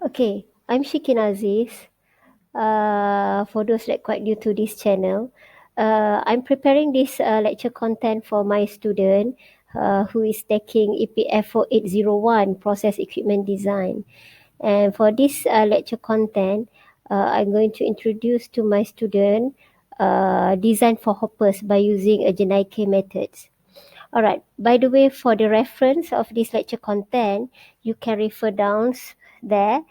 Okay, I'm Shikin Aziz. For those that quite new to this channel, I'm preparing this lecture content for my student who is taking EPF 4801 Process Equipment Design. And for this lecture content, I'm going to introduce to my student design for hoppers by using a Genike methods. Alright, by the way, for the reference of this lecture content, you can refer down there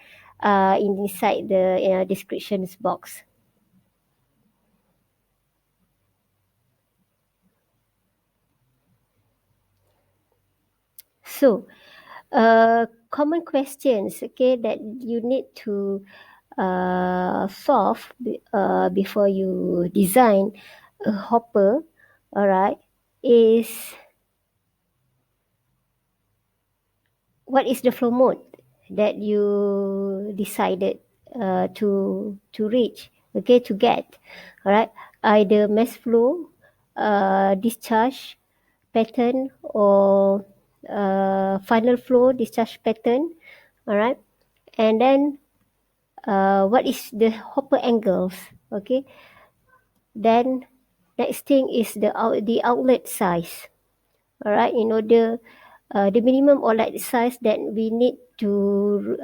inside the descriptions box. So, common questions, okay, that you need to solve before you design a hopper, alright, is what is the flow mode that you decided to reach, okay, to get, all right, either mass flow, discharge pattern, or final flow discharge pattern, all right, and then what is the hopper angles, okay, then next thing is the outlet size, all right, in order the minimum outlet size that we need to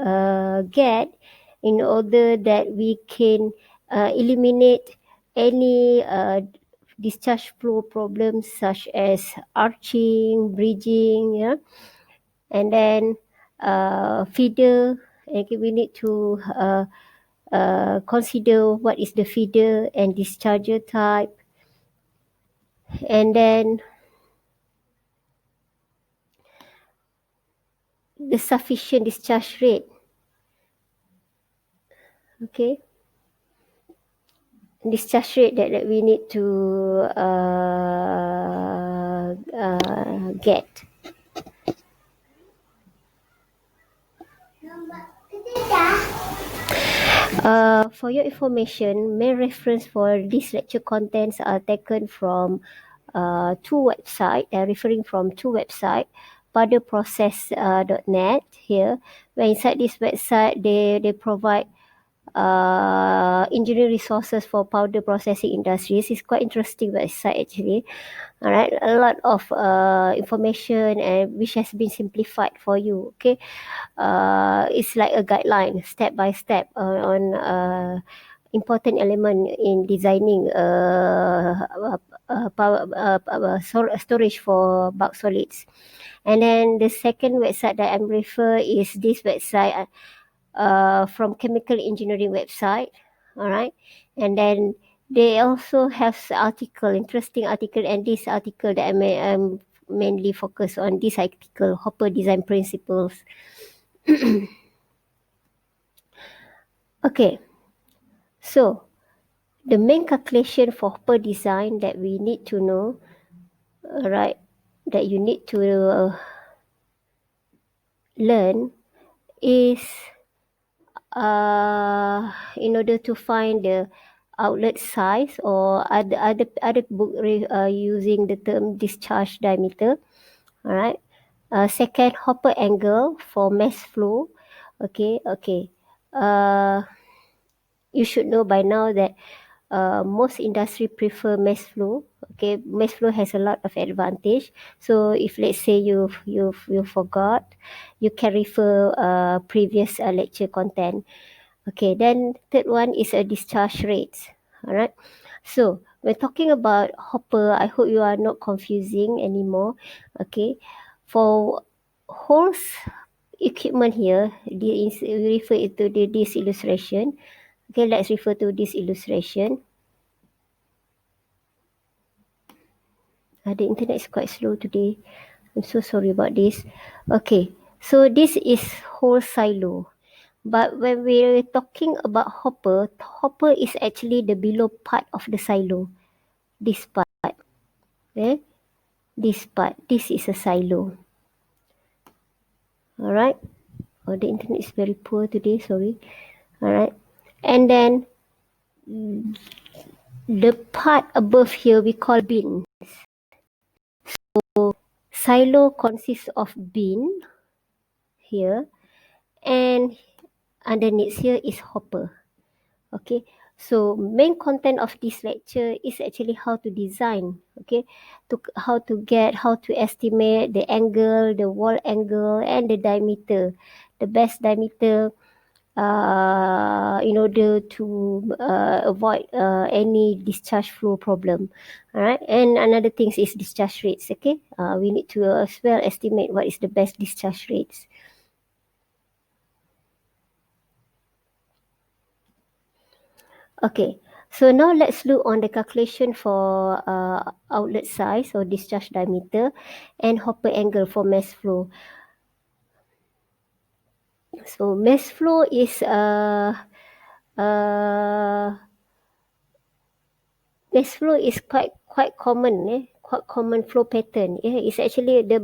get in order that we can eliminate any discharge flow problems such as arching, bridging, yeah, and then feeder. Okay, we need to consider what is the feeder and discharger type, and then the sufficient discharge rate. Okay, discharge rate that we need to get. For your information, main reference for this lecture contents are taken from two websites. Referring from two websites, powderprocess.net here, where inside this website they provide engineering resources for powder processing industries. It's quite interesting website actually. All right, a lot of information and which has been simplified for you. Okay, it's like a guideline, step by step on important element in designing storage for bulk solids. And then the second website that I'm refer is this website from chemical engineering website. All right, and then they also have interesting article, and this article that I'm mainly focused on this article, Hopper Design Principles. Okay, so the main calculation for Hopper design that we need to know, right, that you need to learn is in order to find the outlet size, or other book using the term discharge diameter. All right. Second, hopper angle for mass flow. Okay. You should know by now that most industry prefer mass flow. Okay, mass flow has a lot of advantage. So if let's say you forgot, you can refer previous lecture content. Okay, then third one is a discharge rates. All right. So we're talking about hopper. I hope you are not confusing anymore. Okay, for horse equipment here, we refer it to this illustration. Okay, let's refer to this illustration. The internet is quite slow today. I'm so sorry about this. Okay, so this is whole silo. But when we're talking about hopper, hopper is actually the below part of the silo. This part. Okay? This part. This is a silo. Alright. Oh, the internet is very poor today. Sorry. Alright. And then the part above here we call bin. So silo consists of bin here, and underneath here is hopper. Okay, so main content of this lecture is actually how to design, okay, how to estimate the angle, the wall angle, and the diameter, the best diameter, in order to avoid any discharge flow problem. All right, and another thing is discharge rates. Okay, we need to as well estimate what is the best discharge rates. Okay, so now let's look on the calculation for outlet size or discharge diameter and hopper angle for mass flow. So mass flow is uh, mass flow is quite common, quite common flow pattern. It's actually the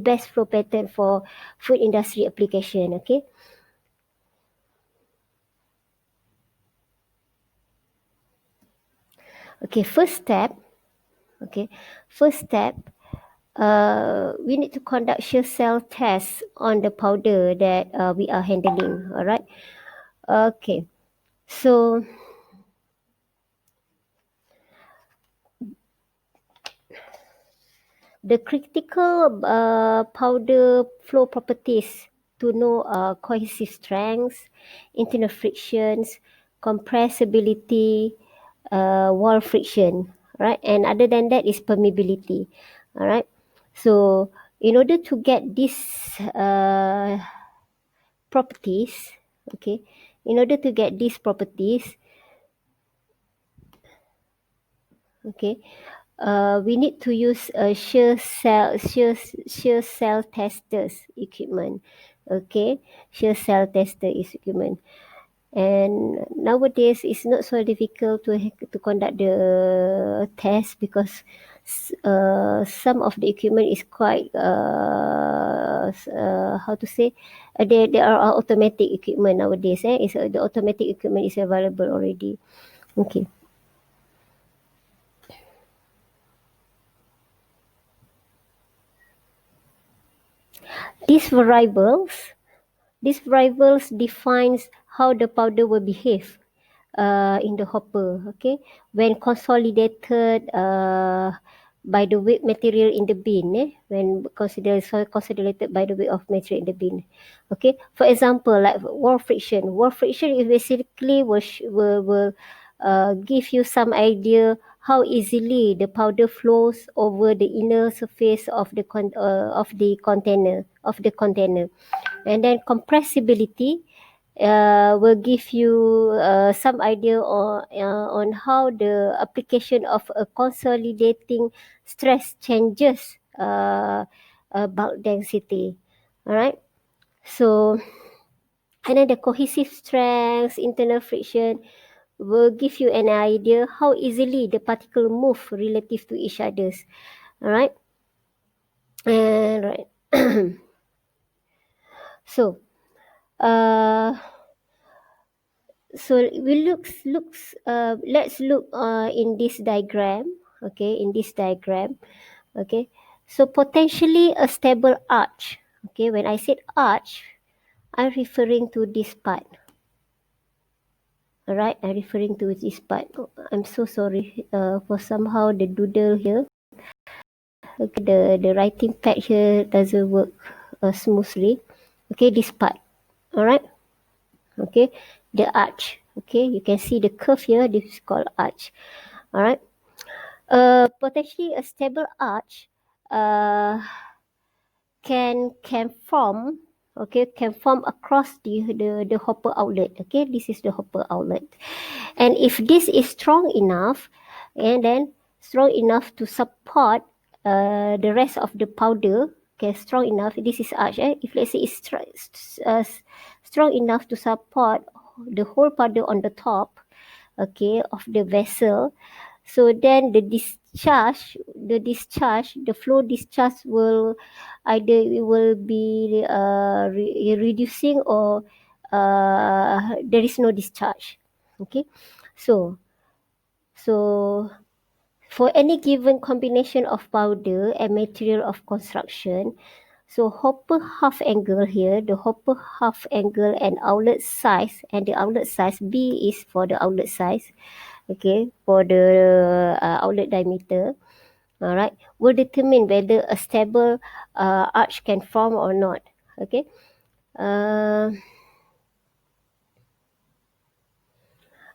best flow pattern for food industry application. Okay. Okay, first step. Okay, first step. We need to conduct shear cell tests on the powder that we are handling. All right. Okay. So the critical powder flow properties to know cohesive strengths, internal frictions, compressibility, wall friction, right? And other than that is permeability, all right? So in order to get these properties, okay, in order to get these properties, okay, we need to use a shear cell testers equipment. Okay, shear cell tester is equipment. And nowadays it's not so difficult to conduct the test because some of the equipment is quite how to say, there are automatic equipment nowadays. The automatic equipment is available already. Okay. These variables These variables defines how the powder will behave in the hopper, okay, when consolidated by the weight material in the bin, when consolidated by the weight of material in the bin. Okay, for example, like wall friction. Wall friction is basically will give you some idea how easily the powder flows over the inner surface of the container. And then compressibility will give you some idea on how the application of a consolidating stress changes bulk density. All right. So, and then the cohesive strength, internal friction will give you an idea how easily the particle move relative to each others. All right. And right. So, uh, so let's look in this diagram. Okay, in this diagram. Okay, so potentially a stable arch. Okay, when I said arch, I'm referring to this part. All right, I'm referring to this part. Oh, I'm so sorry for somehow the doodle here. Okay, the writing pad here doesn't work smoothly. Okay, this part. All right. Okay, the arch. Okay, you can see the curve here. This is called arch. All right. Potentially a stable arch can form, okay, can form across the hopper outlet. Okay, this is the hopper outlet, and if this is strong enough, and then strong enough to support the rest of the powder, okay, strong enough, this is arch. If let's say it's strong enough to support the whole powder on the top, okay, of the vessel, so then the flow discharge will either it will be reducing or there is no discharge. Okay, so so for any given combination of powder and material of construction, So hopper half angle here, the hopper half angle and outlet size, and the outlet size B is for the outlet size, okay, for the outlet diameter, all right, will determine whether a stable arch can form or not, okay. Uh,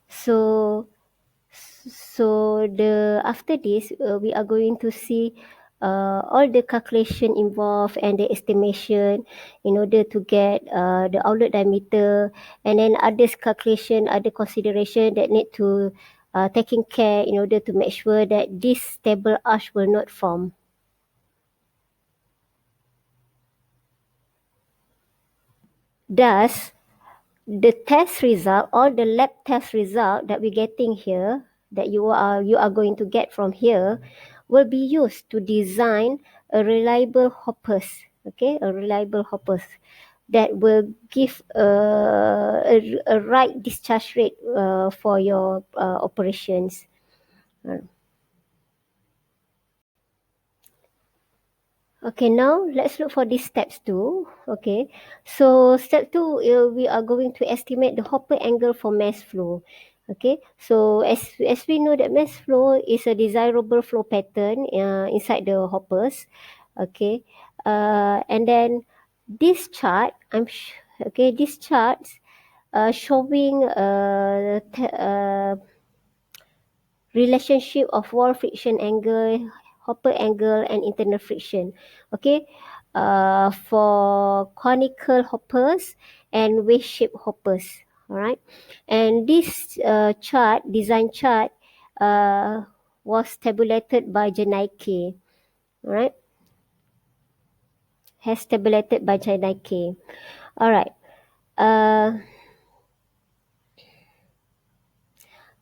so the after this we are going to see all the calculation involved and the estimation in order to get the outlet diameter, and then others calculation, other consideration that need to taking care in order to make sure that this stable arch will not form. Thus, the test result or the lab test result that we're getting here, that you are going to get from here, will be used to design a reliable hoppers, okay, a reliable hoppers that will give a right discharge rate for your operations. Okay, now let's look for these steps two. Okay, so step two, we are going to estimate the hopper angle for mass flow. Okay, so as we know that mass flow is a desirable flow pattern inside the hoppers. Okay, and then this chart, okay, this charts showing relationship of wall friction angle, hopper angle, and internal friction. Okay, for conical hoppers and wave-shaped hoppers. All right, and this design chart, uh, was tabulated by Janaike. All right, has tabulated by Janaike. All right. Uh,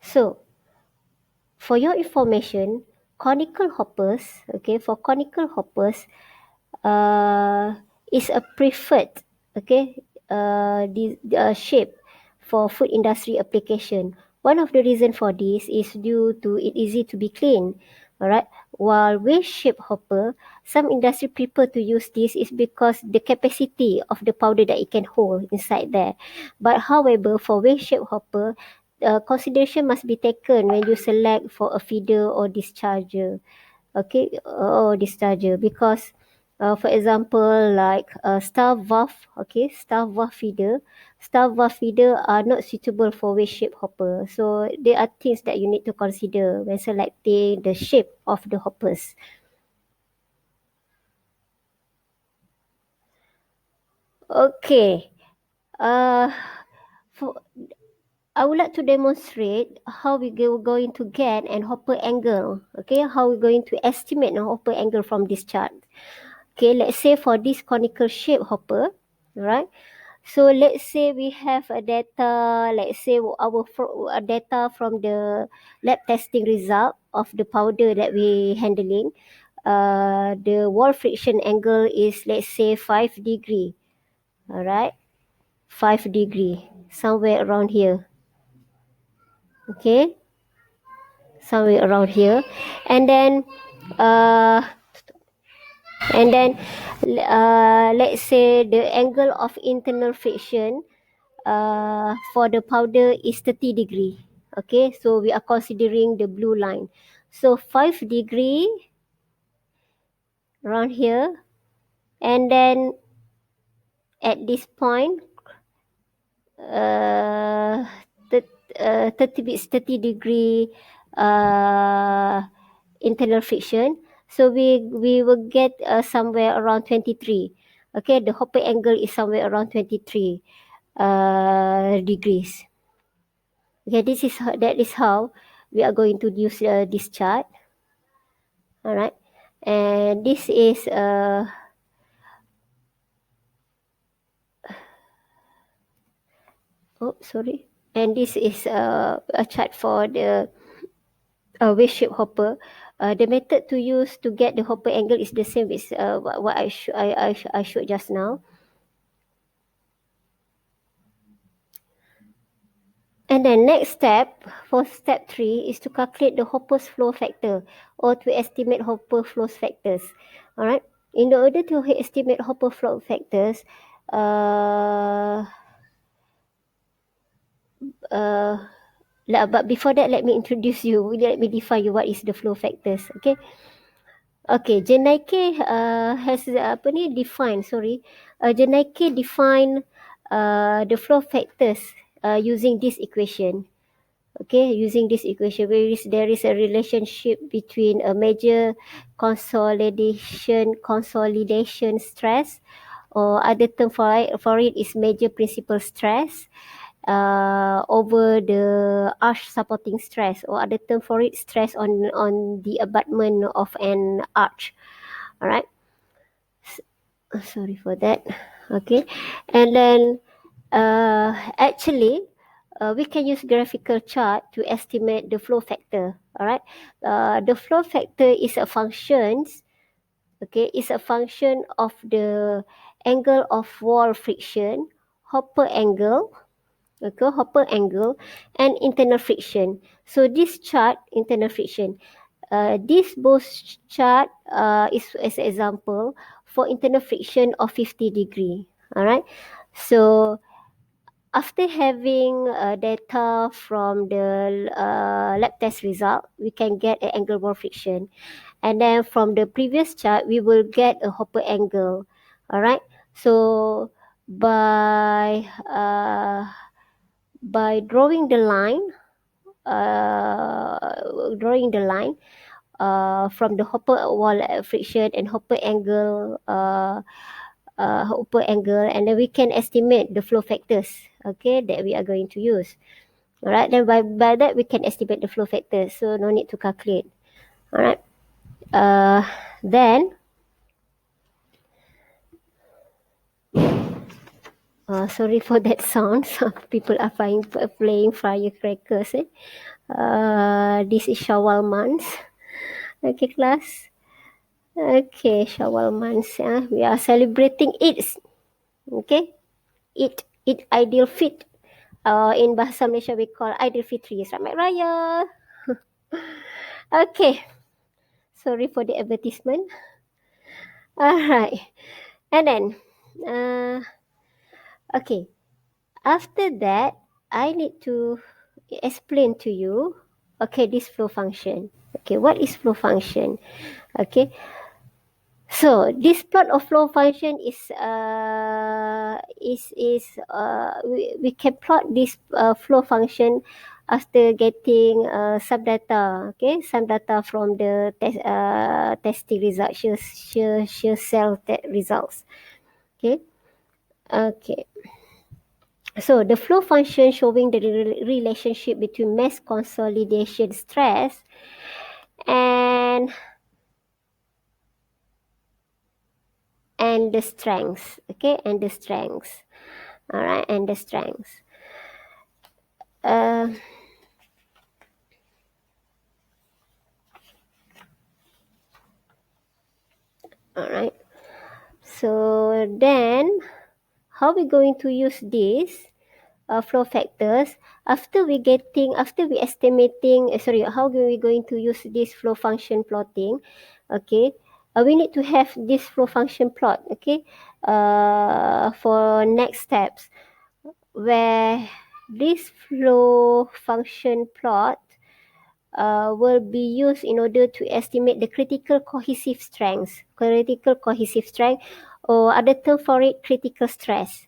so for your information, conical hoppers, okay, for conical hoppers, uh, is a preferred, okay, shape for food industry application. One of the reason for this is due to it easy to be clean. All right. While wave shape hopper, some industry prefer to use this is because the capacity of the powder that it can hold inside there. But however, for wave shape hopper, consideration must be taken when you select for a feeder or discharger, okay, or discharger, because for example, like star valve, okay, star valve feeder are not suitable for waste shape hopper. So there are things that you need to consider when selecting the shape of the hoppers. Okay, uh, for, I would like to demonstrate how we going to get an hopper angle. Okay, how we're going to estimate a hopper angle from this chart. Okay, let's say for this conical shape hopper, right? So let's say we have a data, let's say a data from the lab testing result of the powder that we handling. The wall friction angle is, let's say, 5 degree. All right, 5 degree, somewhere around here. Okay, somewhere around here, and then uh, and then let's say the angle of internal friction for the powder is 30 degree. Okay, so we are considering the blue line. So 5 degree around here, and then at this point, uh, 30 degree uh, internal friction. So we will get somewhere around 23. Okay, the hopper angle is somewhere around 23 degrees. Okay, that is how we are going to use this chart. All right, and this is oh sorry, and this is a chart for the wave shape hopper. The method to use to get the hopper angle is the same as what I showed just now. And then next step, for step 3, is to calculate the hopper's flow factor or to estimate hopper flow factors. All right. in order to estimate Hopper flow factors, but before that, let me introduce you. Let me define you what is the flow factors. Okay. Okay, Jenike has defined. Sorry, Jenike define the flow factors using this equation. Okay, using this equation, where there is a relationship between a major consolidation stress, or other term for it is major principal stress, over the arch supporting stress, or other term for it, stress on the abutment of an arch. All right. Sorry for that. Okay, and then actually, we can use graphical chart to estimate the flow factor. All right, the flow factor is a function. Okay, is a function of the angle of wall friction, Hopper angle. Okay, Hopper angle and internal friction. So this chart, internal friction. This both chart is as an example for internal friction of 50 degree. All right. So after having data from the lab test result, we can get an angle wall friction. And then from the previous chart, we will get a Hopper angle. All right. So by drawing the line, from the Hopper wall friction and Hopper angle, and then we can estimate the flow factors, okay, that we are going to use. All right, then by that we can estimate the flow factors, so no need to calculate. All right, then sorry for that sound. Some people are playing firecrackers. This is Shawwal month. Okay, class. Okay, Shawwal month. We are celebrating Eid. Okay, Eid Ideal Fit. In bahasa Malaysia we call Aidilfitri. Selamat Raya. Okay, sorry for the advertisement. Alright, and then okay, after that I need to explain to you, okay, this flow function. Okay, what is flow function? Okay, so this plot of flow function we can plot this flow function after getting some data. Okay, some data from the testing results, shear cell results. Okay, okay. So the flow function showing the relationship between mass consolidation stress and the strength. Okay, and the strength. All right, and the strength. All right. So then, how we going to use this flow factors after we estimating? How are we going to use this flow function plotting? Okay, we need to have this flow function plot. Okay, for next steps, where this flow function plot will be used in order to estimate the critical cohesive strength, or other term for it, critical stress.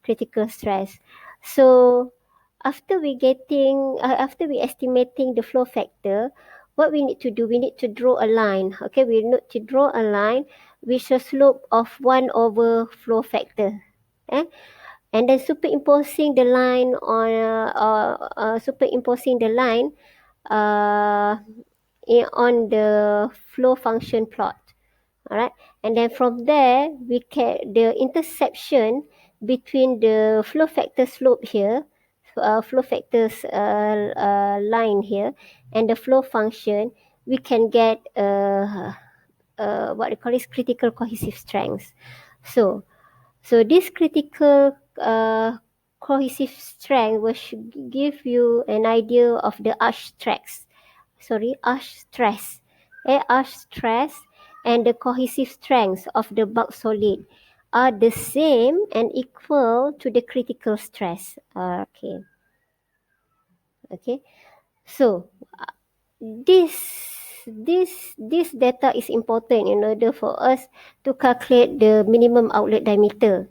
Critical stress. So after we estimating the flow factor, what we need to do, we need to draw a line. Okay, we need to draw a line with a slope of 1 over flow factor. And then superimposing the line uh, on the flow function plot. All right, and then from there we can the intersection between the flow factor slope here, flow factors line here, and the flow function, we can get what we call is critical cohesive strength. So this critical cohesive strength will give you an idea of the arch stress. Arch stress, and the cohesive strengths of the bulk solid are the same and equal to the critical stress. Okay. So this data is important in order for us to calculate the minimum outlet diameter.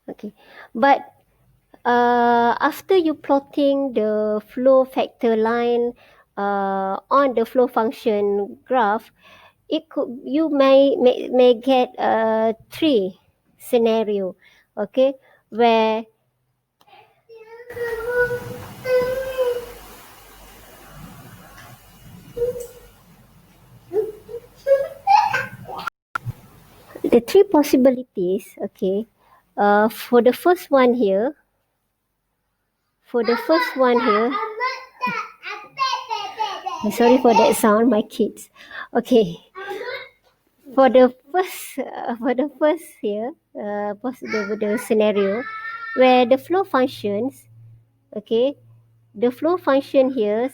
Okay, but after you plotting the flow factor line on the flow function graph, you may get three scenario, okay, where the three possibilities, okay, for the first one here, sorry for that sound, my kids. Okay, for the first here, the scenario where the flow functions, okay, the flow function here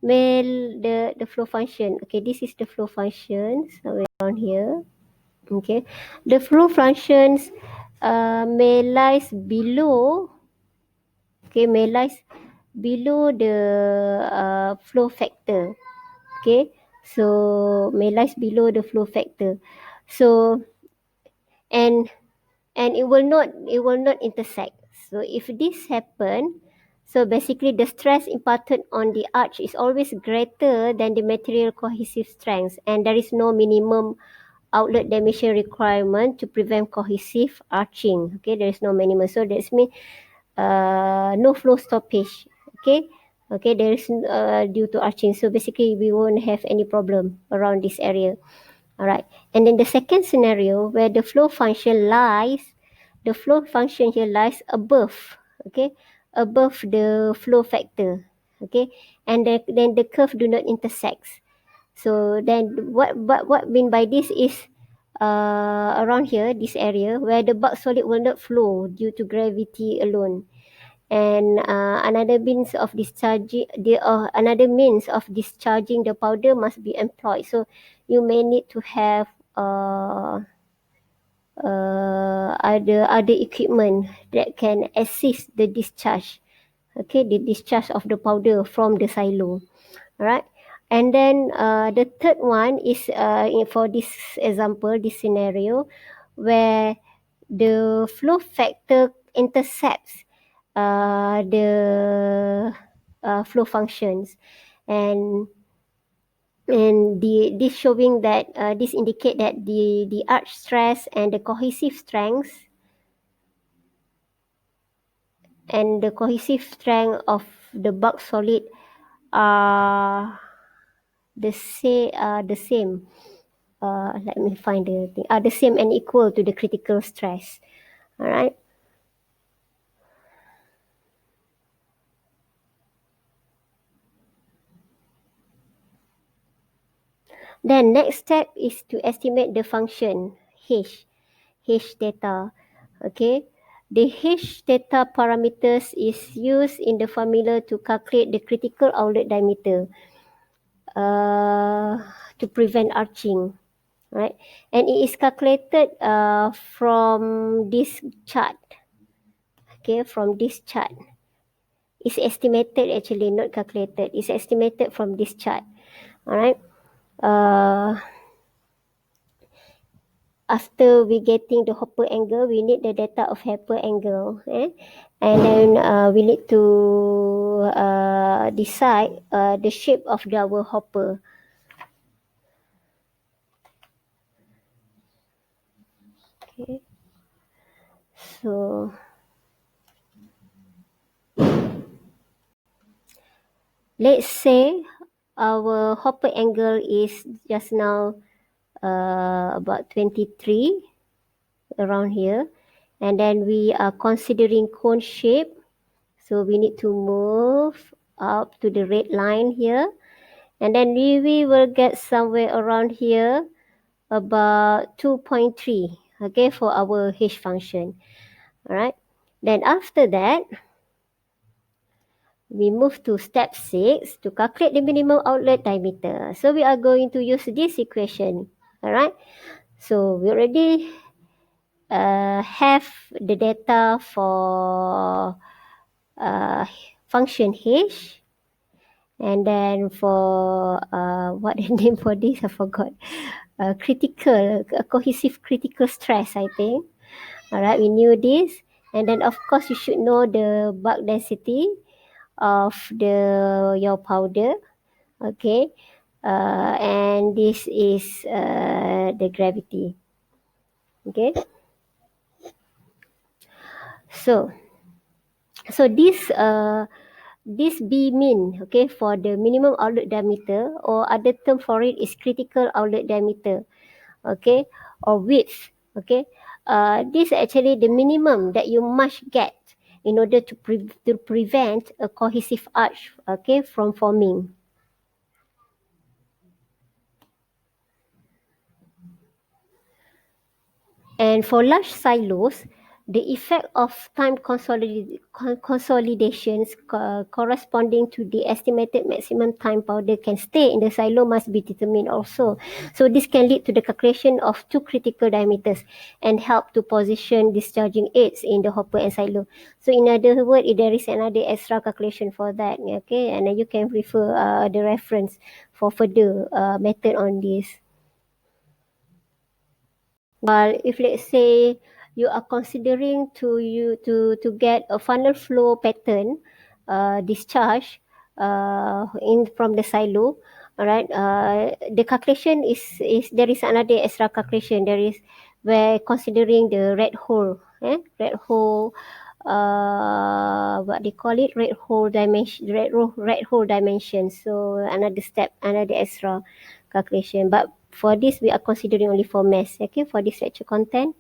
the flow function, okay, this is the flow function somewhere around here, okay, the flow functions may lies below, okay, may lies below the flow factor, okay, so may lies below the flow factor, so and it will not intersect. So if this happen, so basically the stress imparted on the arch is always greater than the material cohesive strength, and there is no minimum outlet dimension requirement to prevent cohesive arching. Okay, there is no minimum. So that's mean no flow stoppage. Okay, there is due to arching. So basically we won't have any problem around this area. All right. And then the second scenario where the flow function here lies above, okay, above the flow factor, okay, and then the curve do not intersect. So then what mean by this is around here, this area where the bulk solid will not flow due to gravity alone. And another means of discharging the powder must be employed. So you may need to have other equipment that can assist the discharge, okay, the discharge of the powder from the silo. All right. And then the third one is for this example, this scenario, where the flow factor intercepts the flow functions, and this showing that this indicate that the arch stress and the cohesive strength of the bulk solid are the same. Let me find the thing. Are the same and equal to the critical stress. All right. Then next step is to estimate the function H theta. Okay. The H theta parameters is used in the formula to calculate the critical outlet diameter to prevent arching. Right. And it is calculated from this chart. Okay, from this chart. It's estimated, actually, not calculated. It's estimated from this chart. All right. After we getting the hopper angle, we need the data of hopper angle, and then we need to decide the shape of our hopper. Okay, so let's say our hopper angle is just now about 23, around here, and then we are considering cone shape, so we need to move up to the red line here, and then we will get somewhere around here about 2.3, okay, for our H function. All right, then after that we move to step 6 to calculate the minimum outlet diameter. So we are going to use this equation. All right. So we already have the data for function h, and then for what the name for this I forgot. Cohesive critical stress, I think. All right, we knew this, and then of course you should know the bulk density of your powder. Okay, and this is the gravity. Okay, so this B min, okay, for the minimum outlet diameter, or other term for it is critical outlet diameter, okay, or width, okay. This actually the minimum that you must get in order to prevent a cohesive arch, okay, from forming. And for large silos, the effect of time consolidations corresponding to the estimated maximum time powder can stay in the silo must be determined also. So this can lead to the calculation of two critical diameters and help to position discharging aids in the hopper and silo. So in other words, there is another extra calculation for that, okay, and then you can refer the reference for further method on this. While if let's say you are considering to get a funnel flow pattern discharge in from the silo, all right, the calculation is there is another extra calculation. There is where considering the red hole what they call it, red hole dimension. So another step, another extra calculation, but for this we are considering only for mass, okay, for this lecture content.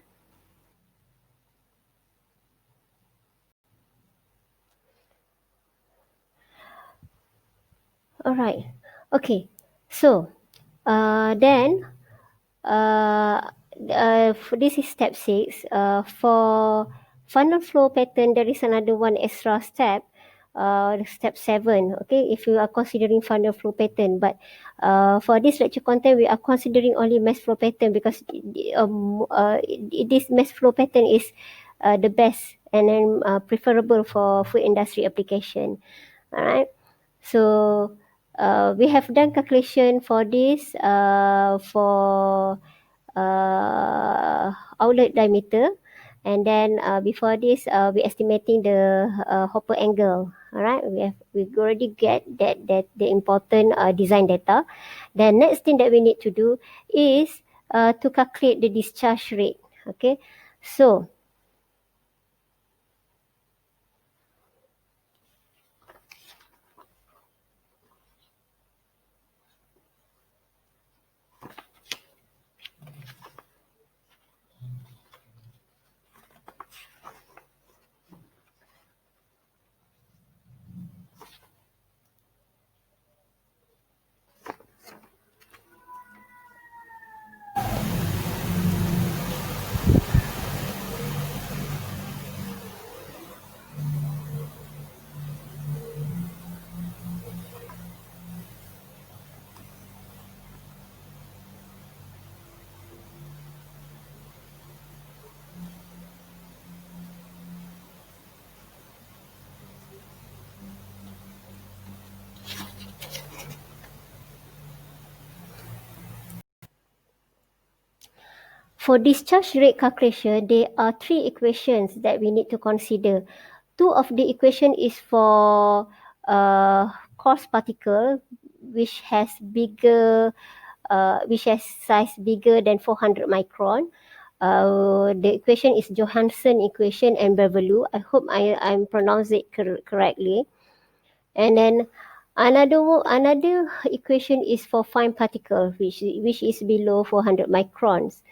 All right, okay, so then this is step 6. For funnel flow pattern, there is another one extra step, step 7. Okay, if you are considering funnel flow pattern, but for this lecture content, we are considering only mass flow pattern because this mass flow pattern is the best and then preferable for food industry application. All right, so we have done calculation for this for outlet diameter, and then before this we estimating the hopper angle. All right, we already get that the important design data. The next thing that we need to do is to calculate the discharge rate. Okay, so for discharge rate calculation, there are 3 equations that we need to consider. 2 of the equation is for coarse particle, which has size bigger than 400 micron. The equation is Johansson equation and Beverly. I hope I'm pronouncing it correctly. And then another equation is for fine particle, which is below 400 microns.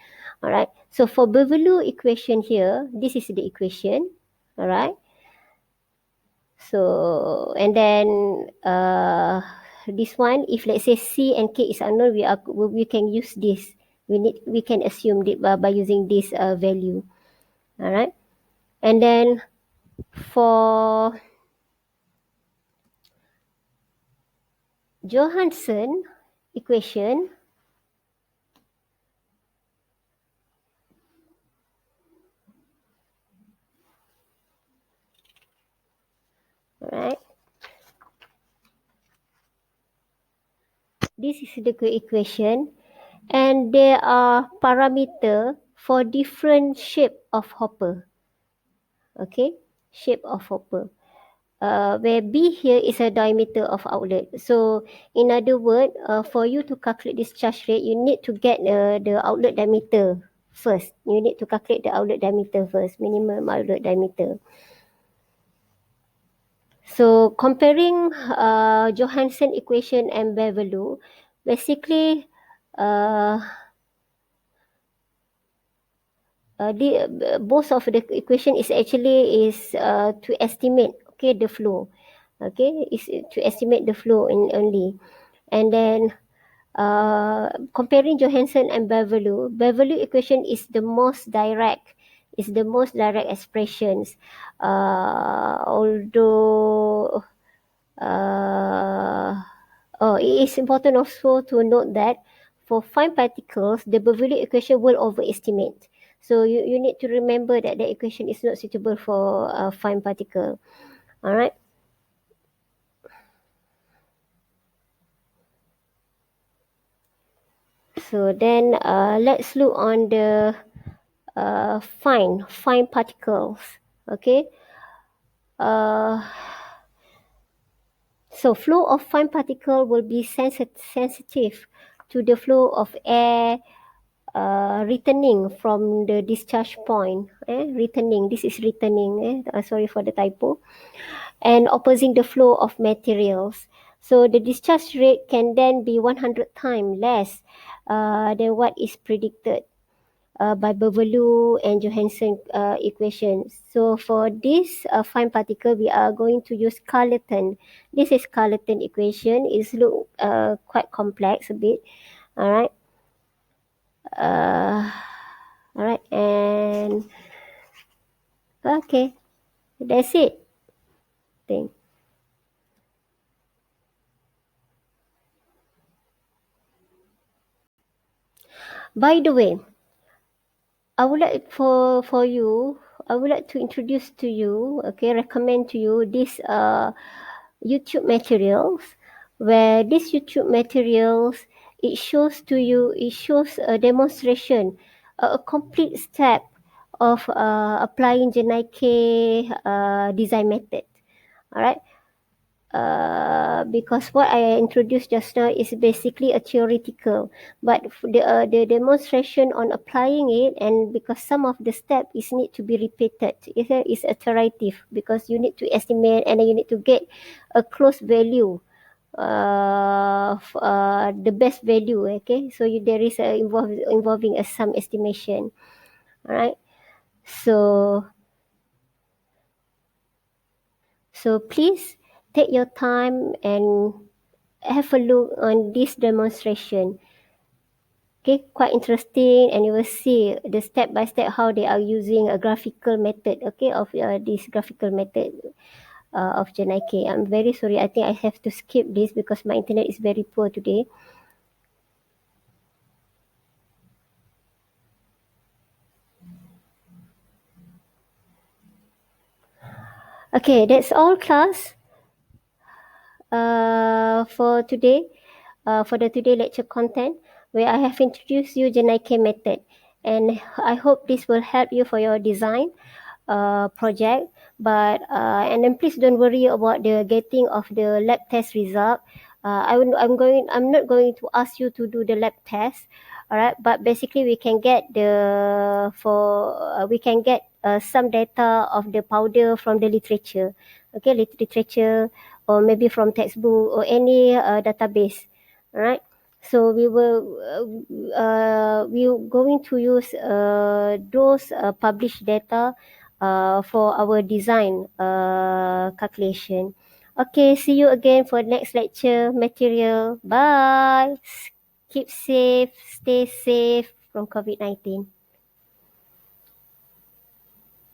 All right. So for Beverly equation here, this is the equation. All right. So and then this one, if let's say C and K is unknown, we can use this. We can assume it by using this value. All right. And then for Johansson equation right? This is the equation, and there are parameter for different shape of hopper. Okay, shape of hopper. Where B here is a diameter of outlet. So in other words, for you to calculate discharge rate, you need to get the outlet diameter first. You need to calculate the outlet diameter first, minimum outlet diameter. So comparing Johansson equation and Bevelou, basically both of the equation is actually to estimate the flow. Okay, is to estimate the flow in only. And then comparing Johansson and Bevelou, Bevelou equation is the most direct, expressions. Although it is important also to note that for fine particles, the Bevelou equation will overestimate. So you need to remember that the equation is not suitable for fine particle. All right. So then let's look on the fine particles. Okay. So flow of fine particle will be sensitive to the flow of air returning from the discharge point. Returning. This is returning. Sorry for the typo. And opposing the flow of materials. So the discharge rate can then be 100 times less than what is predicted by Bevelou and Johansson equations. So for this fine particle, we are going to use Carleton. This is Carleton equation. It's look quite complex a bit. All right. All right, and okay, that's it. Thing. By the way, I would like for you, I would like to introduce to you, recommend to you this YouTube materials, where these YouTube materials, it shows a demonstration, a complete step of applying Jenai-K design method. All right. Because what I introduced just now is basically a theoretical, but the demonstration on applying it, and because some of the steps is need to be repeated, is iterative, because you need to estimate and then you need to get a close value, the best value. Okay, so there is involving a sum estimation. All right, so please take your time and have a look on this demonstration. Okay, quite interesting, and you will see the step by step how they are using a graphical method. Okay, of this graphical method of Jenai-K. I'm very sorry. I think I have to skip this because my internet is very poor today. Okay, that's all, class. For today, for the today lecture content, where I have introduced you Jenai-K method, and I hope this will help you for your design project. But and then please don't worry about the getting of the lab test result. I'm not going to ask you to do the lab test. All right, but basically we can get some data of the powder from the literature. Okay, literature, or maybe from textbook or any database. All right. So we're going to use those published data for our design calculation. Okay, see you again for next lecture material. Bye. Keep safe, stay safe from COVID-19.